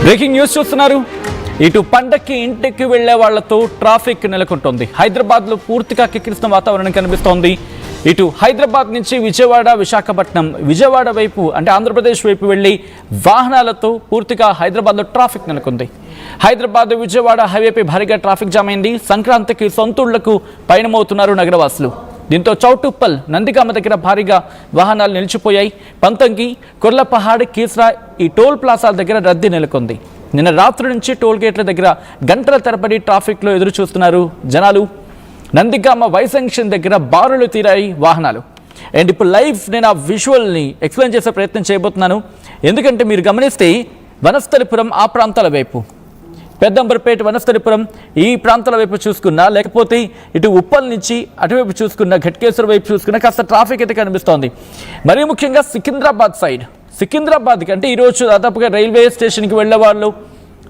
Breaking news చూస్తున్నారు. ఇటు పండక్కి ఇంటికి వెళ్లే వాళ్లతో ట్రాఫిక్ నెలకొంటోంది. హైదరాబాద్లో పూర్తిగా కిక్కిరిసిన వాతావరణం కనిపిస్తోంది. ఇటు హైదరాబాద్ నుంచి విజయవాడ, విశాఖపట్నం, విజయవాడ వైపు అంటే ఆంధ్రప్రదేశ్ వైపు వెళ్లి వాహనాలతో పూర్తిగా హైదరాబాద్లో ట్రాఫిక్ నెలకొంది. హైదరాబాద్ విజయవాడ హైవేపై భారీగా ట్రాఫిక్ జామ్ అయింది. సంక్రాంతికి సొంతూళ్లకు పయనమవుతున్నారు నగరవాసులు. దీంతో చౌటుప్పల్, నందిగామ దగ్గర భారీగా వాహనాలు నిలిచిపోయాయి. పంతంగి, కొర్లపహాడ్, కీసరా ఈ టోల్ ప్లాజా దగ్గర రద్దీ నెలకొంది. నిన్న రాత్రి నుంచి టోల్ గేట్ల దగ్గర గంటల తరబడి ట్రాఫిక్లో ఎదురు చూస్తున్నారు జనాలు. నందిగామ వైజంక్షన్ దగ్గర బారులు తీరాయి వాహనాలు. అండ్ ఇప్పుడు లైవ్ నేను ఆ విజువల్ని ఎక్స్ప్లెయిన్ చేసే ప్రయత్నం చేయబోతున్నాను. ఎందుకంటే మీరు గమనిస్తే వనస్థలిపురం ఆ ప్రాంతాల వైపు, పెద్దంబర్పేట, వనస్థలిపురం ఈ ప్రాంతాల వైపు చూసుకున్నా, లేకపోతే ఇటు ఉప్పల్ నుంచి అటువైపు చూసుకున్నా, ఘట్కేశ్వర వైపు చూసుకున్నా కాస్త ట్రాఫిక్ అయితే కనిపిస్తోంది. మరీ ముఖ్యంగా సికింద్రాబాద్ సైడ్, సికింద్రాబాద్కి అంటే ఈరోజు దాదాపుగా రైల్వే స్టేషన్కి వెళ్ళేవాళ్ళు,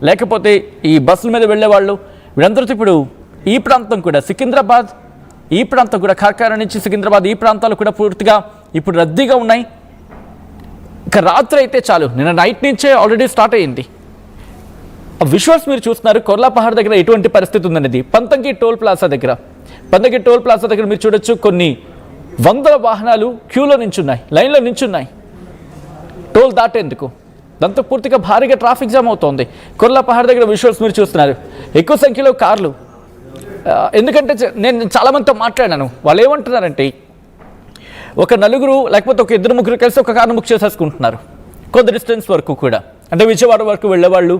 లేకపోతే ఈ బస్సుల మీద వెళ్ళేవాళ్ళు, వీళ్ళందరితో ఇప్పుడు ఈ ప్రాంతం కూడా సికింద్రాబాద్, ఈ ప్రాంతం కూడా కార్ఖానా నుంచి సికింద్రాబాద్ ఈ ప్రాంతాలు కూడా పూర్తిగా ఇప్పుడు రద్దీగా ఉన్నాయి. ఇక రాత్రి అయితే చాలు, నిన్న నైట్ నుంచే ఆల్రెడీ స్టార్ట్ అయ్యింది. విజువల్స్ మీరు చూస్తున్నారు. కొర్లాపహాడ్ దగ్గర ఎటువంటి పరిస్థితి ఉందనేది. పంతంగి టోల్ ప్లాజా దగ్గర, పంతంగి టోల్ ప్లాజా దగ్గర మీరు చూడొచ్చు, కొన్ని వందల వాహనాలు క్యూలో నించున్నాయి, లైన్లో నించున్నాయి టోల్ దాటేందుకు. దాంతో పూర్తిగా భారీగా ట్రాఫిక్ జామ్ అవుతోంది. కొర్లాపహాడ్ దగ్గర విజువల్స్ మీరు చూస్తున్నారు. ఎక్కువ సంఖ్యలో కార్లు. ఎందుకంటే నేను చాలామందితో మాట్లాడాను. వాళ్ళు ఏమంటున్నారంటే ఒక నలుగురు లేకపోతే ఒక ఇద్దరు ముగ్గురు కలిసి ఒక కార్ను బుక్ చేసేసుకుంటున్నారు కొంత డిస్టెన్స్ వరకు కూడా. అంటే విజయవాడ వరకు వెళ్ళేవాళ్ళు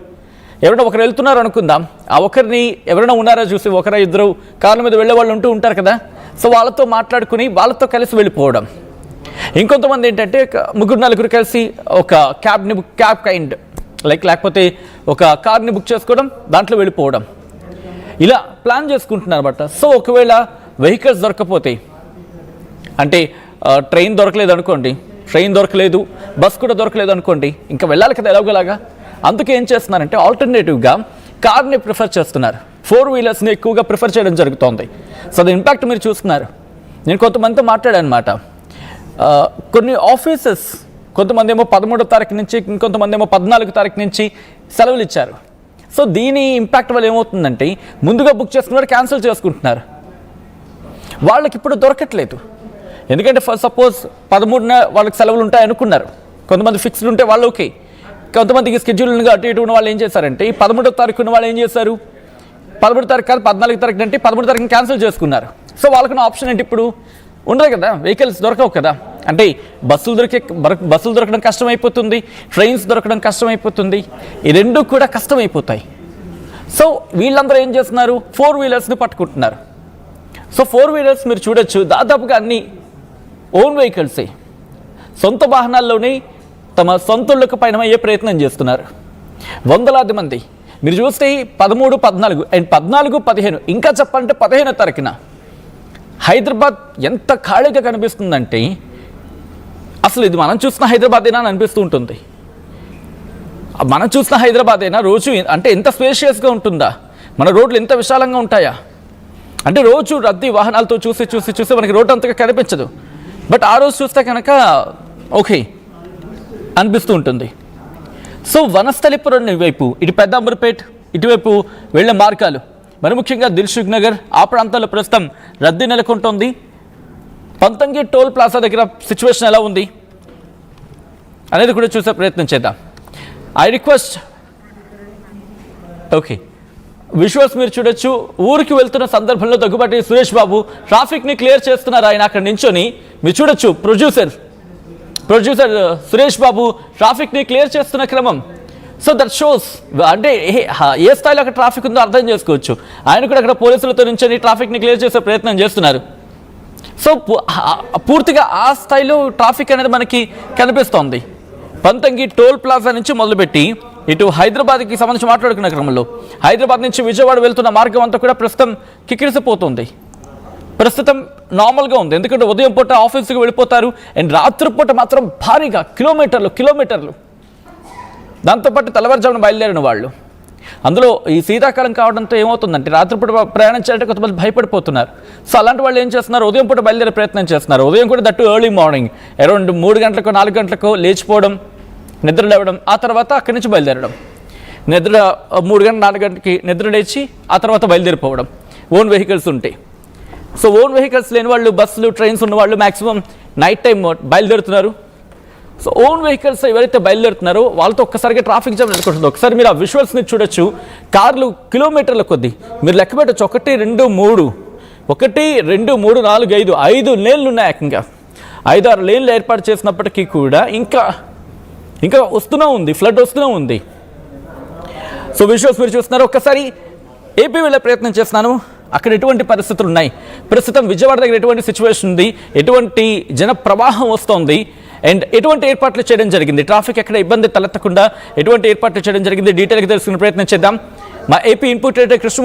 ఎవరైనా ఒకరు వెళ్తున్నారు అనుకుందాం, ఆ ఒకరిని ఎవరైనా ఉన్నారో చూసి ఒకరు ఇద్దరు కార్ల మీద వెళ్ళేవాళ్ళు ఉంటారు కదా, సో వాళ్ళతో మాట్లాడుకుని వాళ్ళతో కలిసి వెళ్ళిపోవడం. ఇంకొంతమంది ఏంటంటే ముగ్గురు నలుగురు కలిసి ఒక క్యాబ్ కైండ్ లేకపోతే ఒక కార్ని బుక్ చేసుకోవడం, దాంట్లో వెళ్ళిపోవడం, ఇలా ప్లాన్ చేసుకుంటున్నారు అన్నమాట. సో ఒకవేళ వెహికల్స్ దొరకపోతే, అంటే ట్రైన్ దొరకలేదు అనుకోండి, ట్రైన్ దొరకలేదు, బస్ కూడా దొరకలేదు అనుకోండి, ఇంకా వెళ్ళాలి కదా ఎలాగోలాగా. అందుకే ఏం చేస్తున్నారంటే ఆల్టర్నేటివ్గా కార్ని ప్రిఫర్ చేస్తున్నారు. 4 వీలర్స్ని ఎక్కువగా ప్రిఫర్ చేయడం జరుగుతోంది. సో అది ఇంపాక్ట్ మీరు చూస్తున్నారు. నేను కొంతమందితో మాట్లాడాను అనమాట. కొన్ని ఆఫీసెస్ కొంతమంది ఏమో 13వ తారీఖు నుంచి, ఇంకొంతమంది ఏమో 14వ తారీఖు నుంచి సెలవులు ఇచ్చారు. సో దీని ఇంపాక్ట్ వల్ల ఏమవుతుందంటే ముందుగా బుక్ చేసుకున్నారు, క్యాన్సిల్ చేసుకుంటున్నారు. వాళ్ళకి ఇప్పుడు దొరకట్లేదు. ఎందుకంటే సపోజ్ 13న వాళ్ళకి సెలవులు ఉంటాయి అనుకున్నారు, కొంతమంది ఫిక్స్డ్ ఉంటే వాళ్ళు ఓకే. కొంతమందికి స్కెడ్యూల్గా అటు ఇటు ఉన్న వాళ్ళు ఏం చేశారంటే ఈ 13వ తారీఖు ఉన్న వాళ్ళు ఏం చేశారు, 13వ తారీఖు కాదు 14వ తారీఖు అంటే 13వ తారీఖుని క్యాన్సిల్ చేసుకున్నారు. సో వాళ్ళకున్న ఆప్షన్ ఏంటి, ఇప్పుడు ఉండదు కదా, వెహికల్స్ దొరకవు కదా. అంటే బస్సులు దొరకడం కష్టమైపోతుంది, ట్రైన్స్ దొరకడం కష్టమైపోతుంది, ఈ రెండు కూడా కష్టమైపోతాయి. సో వీళ్ళందరూ ఏం చేస్తున్నారు, 4 వీలర్స్ని పట్టుకుంటున్నారు. సో 4 వీలర్స్ మీరు చూడొచ్చు, దాదాపుగా అన్ని ఓన్ వెహికల్సే, సొంత వాహనాల్లోనే తమ సొంతలకు పైన అయ్యే ప్రయత్నం చేస్తున్నారు వందలాది మంది. మీరు చూస్తే 13, 14 అండ్ 14, 15 ఇంకా చెప్పాలంటే 15వ తారీఖున హైదరాబాద్ ఎంత ఖాళీగా కనిపిస్తుందంటే అసలు ఇది మనం చూసిన హైదరాబాదేనా అని అనిపిస్తూ ఉంటుంది. మనం చూసిన హైదరాబాదేనా రోజు అంటే ఎంత స్పేషియస్గా ఉంటుందా, మన రోడ్లు ఎంత విశాలంగా ఉంటాయా అంటే రోజు రద్దీ వాహనాలతో చూసి మనకి రోడ్డు అంతగా కనిపించదు. బట్ ఆ రోజు చూస్తే కనుక ఓకే అనిపిస్తూ ఉంటుంది. సో వనస్థలిపురం వైపు, ఇటు పెద్దంబర్పేట్ ఇటువైపు వెళ్ళే మార్గాలు, మరి ముఖ్యంగా దిల్సుఖ్ నగర్ ఆ ప్రాంతాల్లో ప్రస్తుతం రద్దీ నెలకొంటోంది. పంతంగి టోల్ ప్లాజా దగ్గర సిచ్యువేషన్ ఎలా ఉంది అనేది కూడా చూసే ప్రయత్నం చేద్దాం. ఐ రిక్వెస్ట్ ఓకే విజువల్స్ మీరు చూడొచ్చు. ఊరికి వెళ్తున్న సందర్భంలో దగ్గుబాటి సురేష్ బాబు ట్రాఫిక్ని క్లియర్ చేస్తున్నారు. ఆయన అక్కడ నించొని మీరు చూడొచ్చు, ప్రొడ్యూసర్ సురేష్ బాబు ట్రాఫిక్ని క్లియర్ చేస్తున్న క్రమం. సో దట్ షోస్ అంటే ఏ స్థాయిలో అక్కడ ట్రాఫిక్ ఉందో అర్థం చేసుకోవచ్చు. ఆయన కూడా అక్కడ పోలీసులతో నుంచి ట్రాఫిక్ని క్లియర్ చేసే ప్రయత్నం చేస్తున్నారు. సో పూర్తిగా ఆ స్థాయిలో ట్రాఫిక్ అనేది మనకి కనిపిస్తోంది. పంతంగి టోల్ ప్లాజా నుంచి మొదలుపెట్టి ఇటు హైదరాబాద్కి సంబంధించి మాట్లాడుకున్న క్రమంలో హైదరాబాద్ నుంచి విజయవాడ వెళ్తున్న మార్గం అంతా కూడా ప్రస్తుతం కిక్కిరిసిపోతుంది. ప్రస్తుతం నార్మల్గా ఉంది, ఎందుకంటే ఉదయం పూట ఆఫీస్కి వెళ్ళిపోతారు అండ్ రాత్రిపూట మాత్రం భారీగా కిలోమీటర్లు దాంతోపాటు తెల్లవారుజామున బయలుదేరిన వాళ్ళు. అందులో ఈ శీతాకాలం కావడంతో ఏమవుతుందంటే రాత్రిపూట ప్రయాణం చేయాలంటే కొంతమంది భయపడిపోతున్నారు. సో అలాంటి వాళ్ళు ఏం చేస్తున్నారు, ఉదయం పూట బయలుదేరే ప్రయత్నం చేస్తున్నారు. ఉదయం కూడా దట్టు ఎర్లీ మార్నింగ్ అరౌండ్ 3 గంటలకు 4 గంటలకు లేచిపోవడం, నిద్ర లేవడం, ఆ తర్వాత అక్కడి నుంచి బయలుదేరడం. నిద్ర 3 గంటల 4 గంటలకి నిద్ర లేచి ఆ తర్వాత బయలుదేరిపోవడం ఓన్ వెహికల్స్ ఉంటాయి. సో ఓన్ వెహికల్స్ లేని వాళ్ళు, బస్సులు ట్రైన్స్ ఉన్న వాళ్ళు మ్యాక్సిమం నైట్ టైం బయలుదేరుతున్నారు. సో ఓన్ వెహికల్స్ ఎవరైతే బయలుదేరుతున్నారో వాళ్ళతో ఒక్కసారిగా ట్రాఫిక్ జామ్ నెలకొంటుంది. ఒకసారి మీరు ఆ విజువల్స్ని చూడొచ్చు. కార్లు కిలోమీటర్ల కొద్దీ మీరు లెక్క పెట్టచ్చు. 1 2 3 1 2 3 4 5 లేన్లు ఉన్నాయి. ఏకంగా 5-6 లేన్లు ఏర్పాటు చేసినప్పటికీ కూడా ఇంకా వస్తూనే ఉంది, ఫ్లడ్ వస్తూనే ఉంది. సో విజువల్స్ మీరు చూస్తున్నారు. ఒక్కసారి ఏపీ వెళ్ళే ప్రయత్నం చేస్తున్నాను. అక్కడ ఎటువంటి పరిస్థితులు ఉన్నాయి, ప్రస్తుతం విజయవాడ దగ్గర ఎటువంటి సిచ్యువేషన్ ఉంది, ఎటువంటి జన ప్రవాహం వస్తోంది, అండ్ ఎటువంటి ఏర్పాట్లు చేయడం జరిగింది, ట్రాఫిక్ ఎక్కడ ఇబ్బంది తలెత్తకుండా ఎటువంటి ఏర్పాట్లు చేయడం జరిగింది, డీటెయిల్గా తెలుసుకునే ప్రయత్నం చేద్దాం. మా ఏపీ ఇన్పుట్ రైటర్ కృష్ణమోహన్